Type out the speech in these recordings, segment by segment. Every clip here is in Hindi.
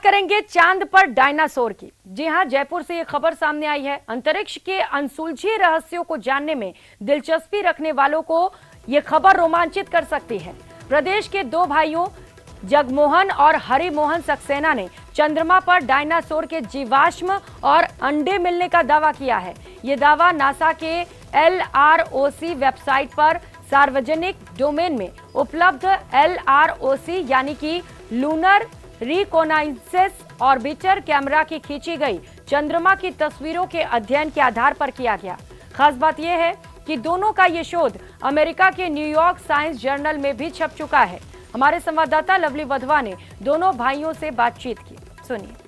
करेंगे चांद पर डायनासोर की। जी हां, जयपुर से ये खबर सामने आई है। अंतरिक्ष के अनसुलझे रहस्यों को जानने में दिलचस्पी रखने वालों को ये खबर रोमांचित कर सकती है। प्रदेश के दो भाइयों जगमोहन और हरिमोहन सक्सेना ने चंद्रमा पर डायनासोर के जीवाश्म और अंडे मिलने का दावा किया है। ये दावा नासा के LROC वेबसाइट पर सार्वजनिक डोमेन में उपलब्ध LROC यानी कि लूनर रिकोनाइसेंस ऑर्बिटर कैमरा की खींची गई चंद्रमा की तस्वीरों के अध्ययन के आधार पर किया गया। खास बात यह है कि दोनों का ये शोध अमेरिका के न्यूयॉर्क साइंस जर्नल में भी छप चुका है। हमारे संवाददाता लवली वधवा ने दोनों भाइयों से बातचीत की, सुनिए।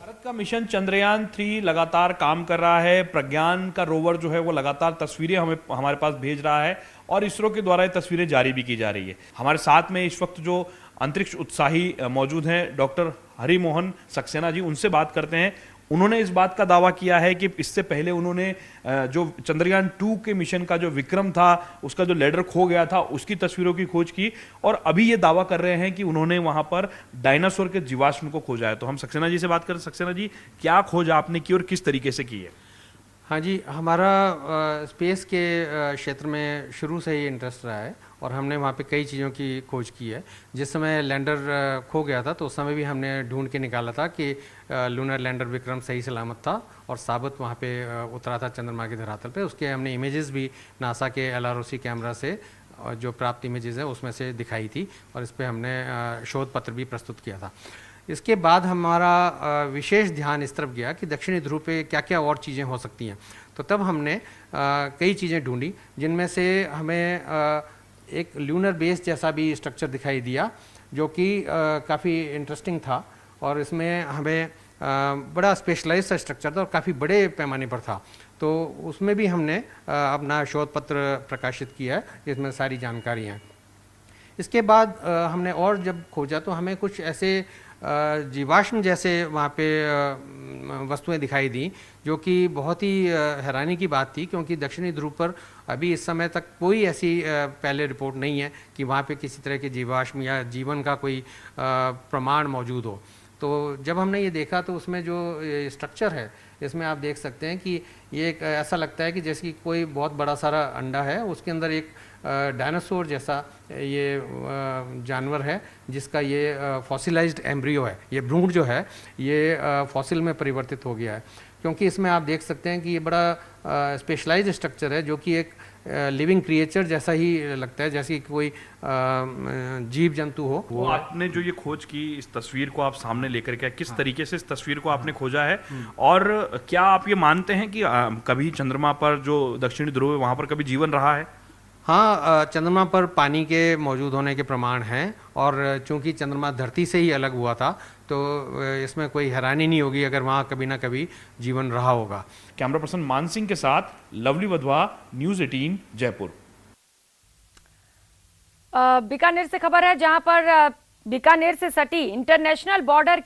भारत का मिशन चंद्रयान 3 लगातार काम कर रहा है। प्रज्ञान का रोवर जो है वो लगातार तस्वीरें हमारे पास भेज रहा है और इसरो के द्वारा ये तस्वीरें जारी भी की जा रही है। हमारे साथ में इस वक्त जो अंतरिक्ष उत्साही मौजूद हैं डॉक्टर हरिमोहन सक्सेना जी, उनसे बात करते हैं। उन्होंने इस बात का दावा किया है कि इससे पहले उन्होंने जो चंद्रयान 2 के मिशन का जो विक्रम था, उसका जो लैंडर खो गया था, उसकी तस्वीरों की खोज की और अभी ये दावा कर रहे हैं कि उन्होंने वहां पर डायनासोर के जीवाश्म को खोजा है। तो हम सक्सेना जी से बात करें। सक्सेना जी, क्या खोज आपने की और किस तरीके से की है? हाँ जी, हमारा स्पेस के क्षेत्र में शुरू से ही इंटरेस्ट रहा है और हमने वहाँ पे कई चीज़ों की खोज की है। जिस समय लैंडर खो गया था तो उस समय भी हमने ढूंढ के निकाला था कि लूनर लैंडर विक्रम सही सलामत था और साबित वहाँ पे उतरा था चंद्रमा के धरातल पे। उसके हमने इमेजेस भी नासा के LROC कैमरा से जो प्राप्त इमेजेस है उसमें से दिखाई थी और इस पर हमने शोध पत्र भी प्रस्तुत किया था। इसके बाद हमारा विशेष ध्यान इस तरफ गया कि दक्षिणी ध्रुव पे क्या क्या और चीज़ें हो सकती हैं। तो तब हमने कई चीज़ें ढूंढी, जिनमें से हमें एक लूनर बेस जैसा भी स्ट्रक्चर दिखाई दिया जो कि काफ़ी इंटरेस्टिंग था और इसमें हमें बड़ा स्पेशलाइज्ड स्ट्रक्चर था और काफ़ी बड़े पैमाने पर था। तो उसमें भी हमने अपना शोध पत्र प्रकाशित किया है, जिसमें सारी जानकारी हैं। इसके बाद हमने और जब खोजा तो हमें कुछ ऐसे जीवाश्म जैसे वहाँ पे वस्तुएं दिखाई दी जो कि बहुत ही हैरानी की बात थी, क्योंकि दक्षिणी ध्रुव पर अभी इस समय तक कोई ऐसी पहले रिपोर्ट नहीं है कि वहाँ पे किसी तरह के जीवाश्म या जीवन का कोई प्रमाण मौजूद हो। तो जब हमने ये देखा तो उसमें जो स्ट्रक्चर है इसमें आप देख सकते हैं कि ये एक ऐसा लगता है कि जैसे कि कोई बहुत बड़ा सारा अंडा है, उसके अंदर एक डायनासोर जैसा ये जानवर है जिसका ये फॉसिलाइज्ड एम्ब्रियो है। ये भ्रूण जो है ये फॉसिल में परिवर्तित हो गया है, क्योंकि इसमें आप देख सकते हैं कि ये बड़ा स्पेशलाइज्ड स्ट्रक्चर है जो कि एक लिविंग क्रिएचर जैसा ही लगता है, जैसे कि कोई जीव जंतु हो। वो आपने जो ये खोज की, इस तस्वीर को आप सामने लेकर के किस तरीके से इस तस्वीर को आपने खोजा है और क्या आप ये मानते हैं कि कभी चंद्रमा पर जो दक्षिणी ध्रुव है वहां पर कभी जीवन रहा है? हाँ, चंद्रमा पर पानी के मौजूद होने के प्रमाण हैं और चूंकि चंद्रमा धरती से ही अलग हुआ था तो इसमें कोई हैरानी नहीं होगी अगर वहाँ कभी ना कभी जीवन रहा होगा। कैमरा पर्सन मान सिंह के साथ लवली वधवा, न्यूज़ 18 जयपुर। बीकानेर से खबर है, जहां पर बीकानेर से सटी इंटरनेशनल बॉर्डर